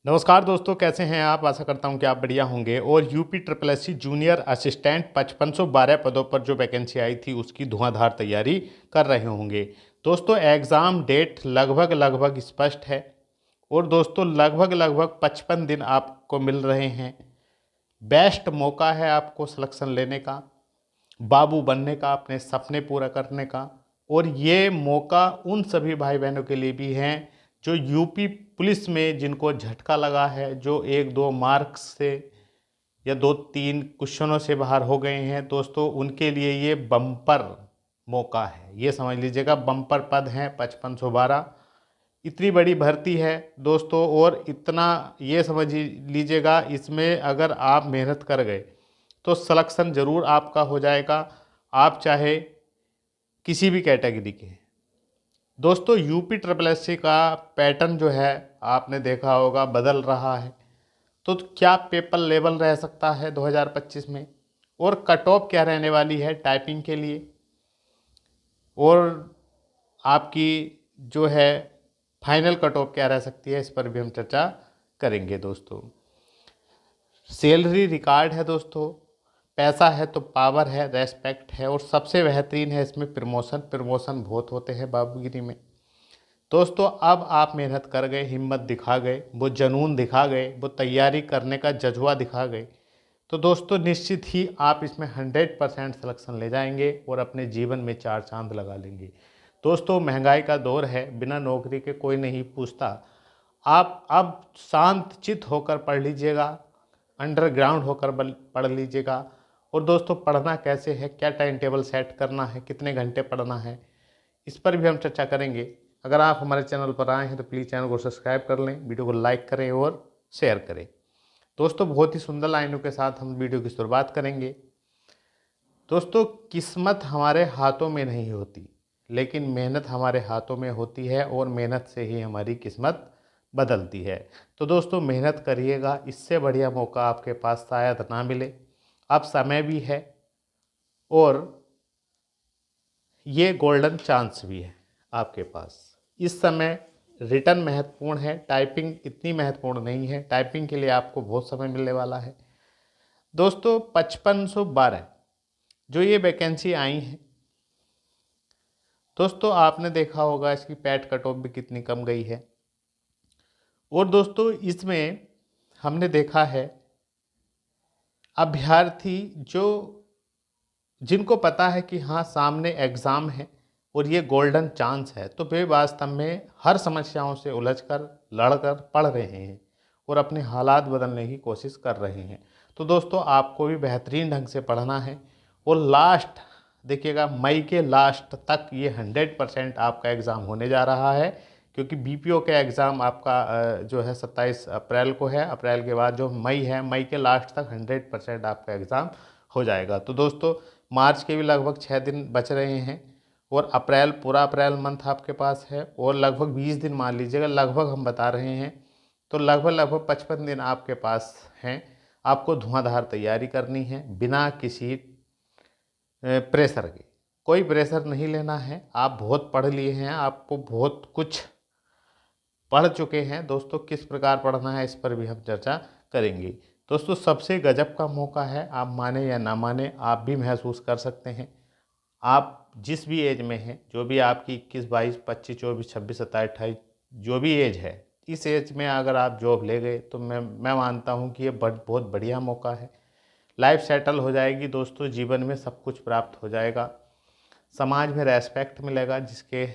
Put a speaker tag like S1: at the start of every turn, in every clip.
S1: नमस्कार दोस्तों, कैसे हैं आप। आशा करता हूं कि आप बढ़िया होंगे। और UP triple S C junior assistant 5512 पदों पर जो वैकेंसी आई थी उसकी धुआंधार तैयारी कर रहे होंगे। दोस्तों एग्ज़ाम डेट लगभग लगभग स्पष्ट है। और दोस्तों लगभग लगभग 55 दिन आपको मिल रहे हैं। बेस्ट मौका है आपको सिलेक्शन लेने का, बाबू बनने का, अपने सपने पूरा करने का। और ये मौका उन सभी भाई बहनों के लिए भी हैं जो यूपी पुलिस में जिनको झटका लगा है, जो एक दो मार्क्स से या दो तीन क्वेश्चनों से बाहर हो गए हैं। दोस्तों उनके लिए ये बम्पर मौका है, ये समझ लीजिएगा। बम्पर पद हैं 5512। इतनी बड़ी भर्ती है दोस्तों, और इतना ये समझ लीजिएगा, इसमें अगर आप मेहनत कर गए तो सिलेक्शन ज़रूर आपका हो जाएगा, आप चाहे किसी भी कैटेगरी के। दोस्तों यूपी ट्रिपल एस सी का पैटर्न जो है आपने देखा होगा बदल रहा है। तो क्या पेपर लेवल रह सकता है 2025 में, और कट ऑफ क्या रहने वाली है टाइपिंग के लिए, और आपकी जो है फाइनल कट ऑफ क्या रह सकती है, इस पर भी हम चर्चा करेंगे। दोस्तों सैलरी रिकॉर्ड है दोस्तों, पैसा है तो पावर है, रेस्पेक्ट है, और सबसे बेहतरीन है इसमें प्रमोशन। प्रमोशन बहुत होते हैं बाबूगिरी में। दोस्तों अब आप मेहनत कर गए, हिम्मत दिखा गए, वो जुनून दिखा गए, वो तैयारी करने का जज्बा दिखा गए, तो दोस्तों निश्चित ही आप इसमें 100% सिलेक्शन ले जाएंगे और अपने जीवन में चार चांद लगा लेंगे। दोस्तों महंगाई का दौर है, बिना नौकरी के कोई नहीं पूछता। आप अब शांत चित होकर पढ़ लीजिएगा, अंडरग्राउंड होकर पढ़ लीजिएगा। और दोस्तों पढ़ना कैसे है, क्या टाइम टेबल सेट करना है, कितने घंटे पढ़ना है, इस पर भी हम चर्चा करेंगे। अगर आप हमारे चैनल पर आए हैं तो प्लीज़ चैनल को सब्सक्राइब कर लें, वीडियो को लाइक करें और शेयर करें। दोस्तों बहुत ही सुंदर लाइनों के साथ हम वीडियो की शुरुआत करेंगे। दोस्तों किस्मत हमारे हाथों में नहीं होती, लेकिन मेहनत हमारे हाथों में होती है, और मेहनत से ही हमारी किस्मत बदलती है। तो दोस्तों मेहनत करिएगा, इससे बढ़िया मौका आपके पास शायद ना मिले। अब समय भी है और ये गोल्डन चांस भी है आपके पास। इस समय रिटर्न महत्वपूर्ण है, टाइपिंग इतनी महत्वपूर्ण नहीं है। टाइपिंग के लिए आपको बहुत समय मिलने वाला है। दोस्तों 5512 जो ये वैकेंसी आई है, दोस्तों आपने देखा होगा इसकी पैट कट ऑफ भी कितनी कम गई है। और दोस्तों इसमें हमने देखा है अभ्यर्थी जो जिनको पता है कि हाँ सामने एग्ज़ाम है और ये गोल्डन चांस है, तो वे वास्तव में हर समस्याओं से उलझकर लड़कर पढ़ रहे हैं और अपने हालात बदलने की कोशिश कर रहे हैं। तो दोस्तों आपको भी बेहतरीन ढंग से पढ़ना है, और लास्ट देखिएगा मई के लास्ट तक ये 100% आपका एग्ज़ाम होने जा रहा है। क्योंकि बीपीओ का एग्ज़ाम आपका जो है 27 अप्रैल को है। अप्रैल के बाद जो मई है, मई के लास्ट तक 100% आपका एग्ज़ाम हो जाएगा। तो दोस्तों मार्च के भी लगभग 6 दिन बच रहे हैं, और अप्रैल पूरा अप्रैल मंथ आपके पास है, और लगभग 20 दिन मान लीजिएगा, लगभग हम बता रहे हैं। तो लगभग लगभग 55 दिन आपके पास हैं। आपको धुआंधार तैयारी करनी है बिना किसी प्रेशर के। कोई प्रेशर नहीं लेना है, आप बहुत पढ़ लिए हैं, आपको बहुत कुछ पढ़ चुके हैं। दोस्तों किस प्रकार पढ़ना है इस पर भी हम चर्चा करेंगे। दोस्तों सबसे गजब का मौका है, आप माने या ना माने आप भी महसूस कर सकते हैं। आप जिस भी एज में हैं, जो भी आपकी 21 22 25 24 26 27 28 जो भी एज है, इस एज में अगर आप जॉब ले गए तो मैं मानता हूँ कि ये बहुत बढ़िया मौका है। लाइफ सेटल हो जाएगी दोस्तों, जीवन में सब कुछ प्राप्त हो जाएगा, समाज में रेस्पेक्ट मिलेगा जिसके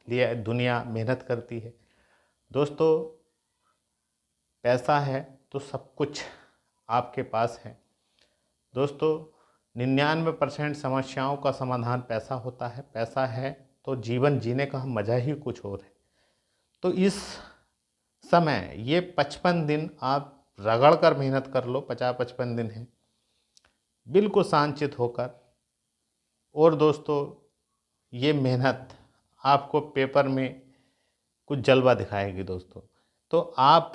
S1: लिए दुनिया मेहनत करती है। दोस्तों पैसा है तो सब कुछ आपके पास है। दोस्तों 99% समस्याओं का समाधान पैसा होता है। पैसा है तो जीवन जीने का मज़ा ही कुछ और है। तो इस समय ये 55 दिन आप रगड़ कर मेहनत कर लो, 50-55 दिन है, बिल्कुल शांतचित होकर। और दोस्तों ये मेहनत आपको पेपर में कुछ जलवा दिखाएगी दोस्तों। तो आप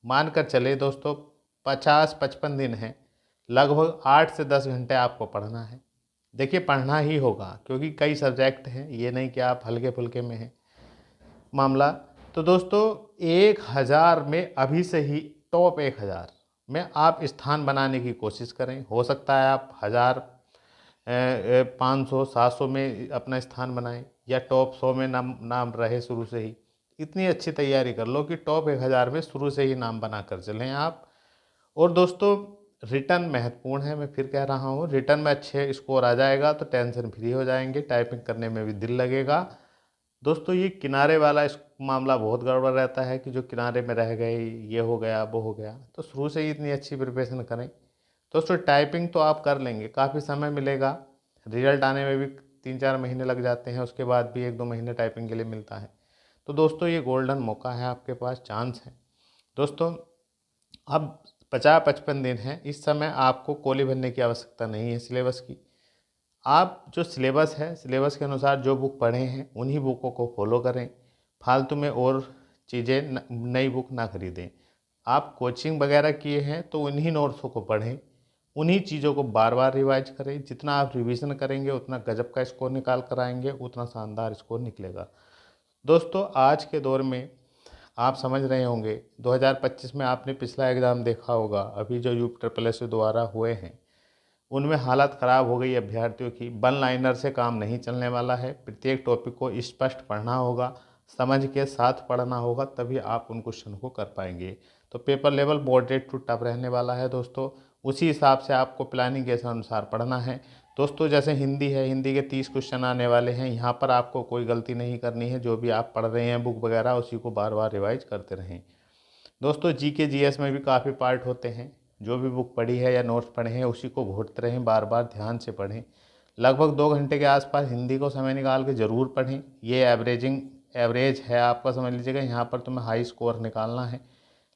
S1: मानकर चले दोस्तों 50-55 दिन हैं, लगभग 8 से 10 घंटे आपको पढ़ना है। देखिए पढ़ना ही होगा क्योंकि कई सब्जेक्ट हैं, ये नहीं कि आप हल्के फुल्के में हैं मामला। तो दोस्तों 1000 में अभी से ही टॉप 1000 में आप स्थान बनाने की कोशिश करें। हो सकता है आप 1000 500 700 में अपना स्थान बनाएं, या टॉप 100 में नाम नाम रहे शुरू से ही। इतनी अच्छी तैयारी कर लो कि टॉप 1000 में शुरू से ही नाम बना कर चलें आप। और दोस्तों रिटर्न महत्वपूर्ण है, मैं फिर कह रहा हूँ, रिटर्न में अच्छे स्कोर आ जाएगा तो टेंशन फ्री हो जाएंगे, टाइपिंग करने में भी दिल लगेगा। दोस्तों ये किनारे वाला इस मामला बहुत गड़बड़ रहता है कि जो किनारे में रह गए, ये हो गया वो हो गया। तो शुरू से ही इतनी अच्छी प्रिपरेशन करें। दोस्तों टाइपिंग तो आप कर लेंगे, काफ़ी समय मिलेगा, रिजल्ट आने में भी 3-4 महीने लग जाते हैं, उसके बाद भी 1-2 महीने टाइपिंग के लिए मिलता है। तो दोस्तों ये गोल्डन मौका है, आपके पास चांस है। दोस्तों अब 50-55 दिन हैं, इस समय आपको कोली भरने की आवश्यकता नहीं है सिलेबस की। आप जो सिलेबस है, सिलेबस के अनुसार जो बुक पढ़े हैं उन्हीं बुकों को फॉलो करें। फालतू में और चीज़ें नई बुक ना खरीदें। आप कोचिंग वगैरह किए हैं तो उन्हीं नोट्सों को पढ़ें, उन्हीं चीज़ों को बार बार रिवाइज करें। जितना आप रिवीजन करेंगे उतना गजब का स्कोर निकाल कर आएंगे, उतना शानदार स्कोर निकलेगा। दोस्तों आज के दौर में आप समझ रहे होंगे, 2025 में आपने पिछला एग्ज़ाम देखा होगा, अभी जो UPSS द्वारा हुए हैं उनमें हालत ख़राब हो गई अभ्यर्थियों की। वन लाइनर से काम नहीं चलने वाला है, प्रत्येक टॉपिक को स्पष्ट पढ़ना होगा, समझ के साथ पढ़ना होगा, तभी आप उन क्वेश्चन को कर पाएंगे। तो paper level moderate to tough रहने वाला है दोस्तों, उसी हिसाब से आपको प्लानिंग के अनुसार पढ़ना है। दोस्तों जैसे हिंदी है, हिंदी के 30 क्वेश्चन आने वाले हैं, यहाँ पर आपको कोई गलती नहीं करनी है। जो भी आप पढ़ रहे हैं बुक वगैरह, उसी को बार बार रिवाइज करते रहें। दोस्तों GK GS में भी काफ़ी पार्ट होते हैं, जो भी बुक पढ़ी है या नोट्स पढ़े हैं उसी को घोटते रहें, बार बार ध्यान से पढ़ें। लगभग 2 घंटे के आसपास हिंदी को समय निकाल के ज़रूर पढ़ें। ये एवरेज है आपका, समझ लीजिएगा, यहाँ पर तुम्हें हाई स्कोर निकालना है।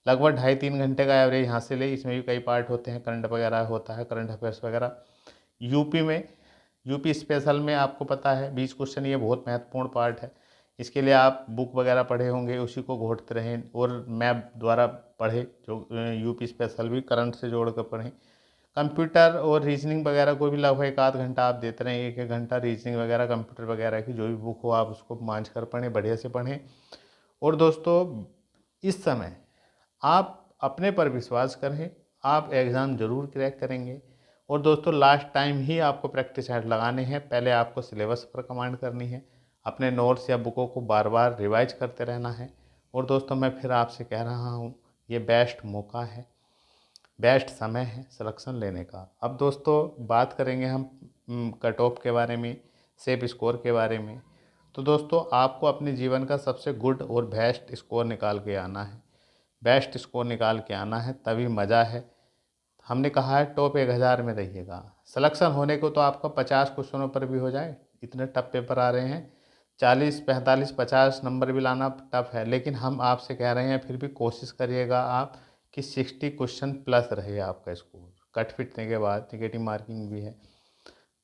S1: लगभग 2.5-3 घंटे का एवरेज यहाँ से ले, इसमें भी कई पार्ट होते हैं, करंट वगैरह होता है, करंट अफेयर्स वगैरह। यूपी स्पेशल में आपको पता है 20 क्वेश्चन, ये बहुत महत्वपूर्ण पार्ट है। इसके लिए आप बुक वगैरह पढ़े होंगे, उसी को घोटते रहें और मैप द्वारा पढ़ें। जो यूपी स्पेशल भी करंट से जोड़ कर पढ़ें। कंप्यूटर और रीजनिंग वगैरह को भी लगभग 1-8 घंटा आप देते रहें, 1-1 घंटा रीजनिंग वगैरह, कंप्यूटर वगैरह की जो भी बुक हो आप उसको मांझ कर पढ़ें, बढ़िया से पढ़ें। और दोस्तों इस समय आप अपने पर विश्वास करें, आप एग्ज़ाम ज़रूर क्रैक करेंगे। और दोस्तों लास्ट टाइम ही आपको प्रैक्टिस सेट लगाने हैं, पहले आपको सिलेबस पर कमांड करनी है, अपने नोट्स या बुकों को बार बार रिवाइज करते रहना है। और दोस्तों मैं फिर आपसे कह रहा हूँ, ये बेस्ट मौका है, बेस्ट समय है सिलेक्शन लेने का। अब दोस्तों बात करेंगे हम कट ऑफ के बारे में, सेफ स्कोर के बारे में। तो दोस्तों आपको अपने जीवन का सबसे गुड और बेस्ट स्कोर निकाल के आना है, बेस्ट स्कोर निकाल के आना है, तभी मज़ा है। हमने कहा है टॉप 1000 में रहिएगा। सिलेक्शन होने को तो आपका 50 क्वेश्चनों पर भी हो जाए, इतने टफ पेपर आ रहे हैं। 40, 45, 50 नंबर भी लाना टफ है, लेकिन हम आपसे कह रहे हैं फिर भी कोशिश करिएगा आप कि 60 क्वेश्चन प्लस रहे आपका स्कोर। कट फिटने के बाद नेगेटिव मार्किंग भी है,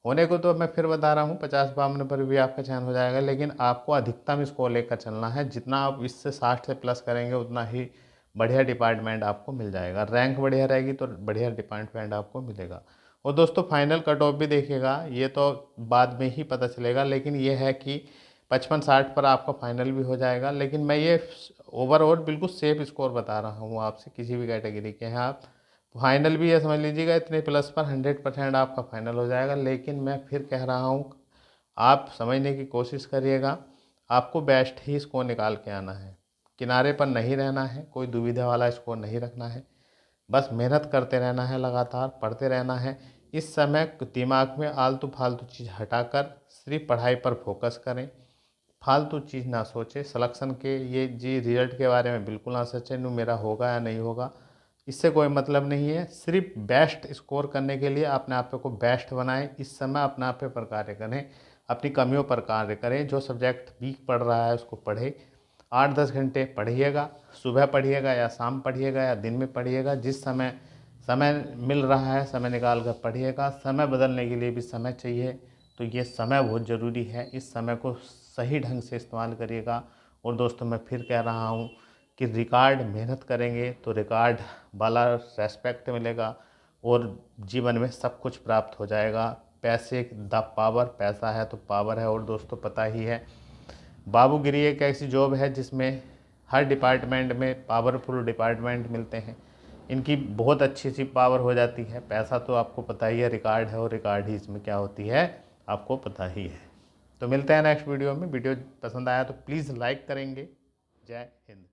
S1: होने को तो मैं फिर बता रहा हूँ 50-52 पर भी आपका चयन हो जाएगा, लेकिन आपको अधिकतम स्कोर लेकर चलना है। जितना आप इससे 60 से प्लस करेंगे उतना ही बढ़िया डिपार्टमेंट आपको मिल जाएगा, रैंक बढ़िया रहेगी तो बढ़िया डिपार्टमेंट आपको मिलेगा। और दोस्तों फाइनल कट ऑफ भी देखिएगा, ये तो बाद में ही पता चलेगा, लेकिन ये है कि 55-60 पर आपका फाइनल भी हो जाएगा। लेकिन मैं ये ओवरऑल बिल्कुल सेफ स्कोर बता रहा हूँ आपसे, किसी भी कैटेगरी के हैं आप, फाइनल भी ये समझ लीजिएगा इतने प्लस पर 100% आपका फाइनल हो जाएगा। लेकिन मैं फिर कह रहा हूँ, आप समझने की कोशिश करिएगा, आपको बेस्ट ही स्कोर निकाल के आना है, किनारे पर नहीं रहना है, कोई दुविधा वाला स्कोर नहीं रखना है, बस मेहनत करते रहना है, लगातार पढ़ते रहना है। इस समय दिमाग में आलतू फालतू चीज़ हटाकर सिर्फ पढ़ाई पर फोकस करें, फालतू चीज़ ना सोचें। सिलेक्शन के ये जी रिजल्ट के बारे में बिल्कुल ना सोचें, मेरा होगा या नहीं होगा, इससे कोई मतलब नहीं है। सिर्फ बेस्ट स्कोर करने के लिए अपने आप को बेस्ट बनाएं। इस समय अपने आप पर कार्य करें, अपनी कमियों पर कार्य करें। जो सब्जेक्ट वीक पढ़ रहा है उसको पढ़े, 8-10 घंटे पढ़िएगा, सुबह पढ़िएगा या शाम पढ़िएगा या दिन में पढ़िएगा, जिस समय मिल रहा है समय निकाल कर पढ़िएगा। समय बदलने के लिए भी समय चाहिए, तो ये समय बहुत ज़रूरी है, इस समय को सही ढंग से इस्तेमाल करिएगा। और दोस्तों मैं फिर कह रहा हूँ कि रिकॉर्ड मेहनत करेंगे तो रिकॉर्ड वाला रेस्पेक्ट मिलेगा और जीवन में सब कुछ प्राप्त हो जाएगा। पैसे द पावर, पैसा है तो पावर है। और दोस्तों पता ही है, बाबूगिरी एक ऐसी जॉब है जिसमें हर डिपार्टमेंट में पावरफुल डिपार्टमेंट मिलते हैं, इनकी बहुत अच्छी सी पावर हो जाती है। पैसा तो आपको पता ही है, रिकॉर्ड है, और रिकॉर्ड ही इसमें क्या होती है आपको पता ही है। तो मिलते हैं नेक्स्ट वीडियो में। वीडियो पसंद आया तो प्लीज़ लाइक करेंगे। जय हिंद।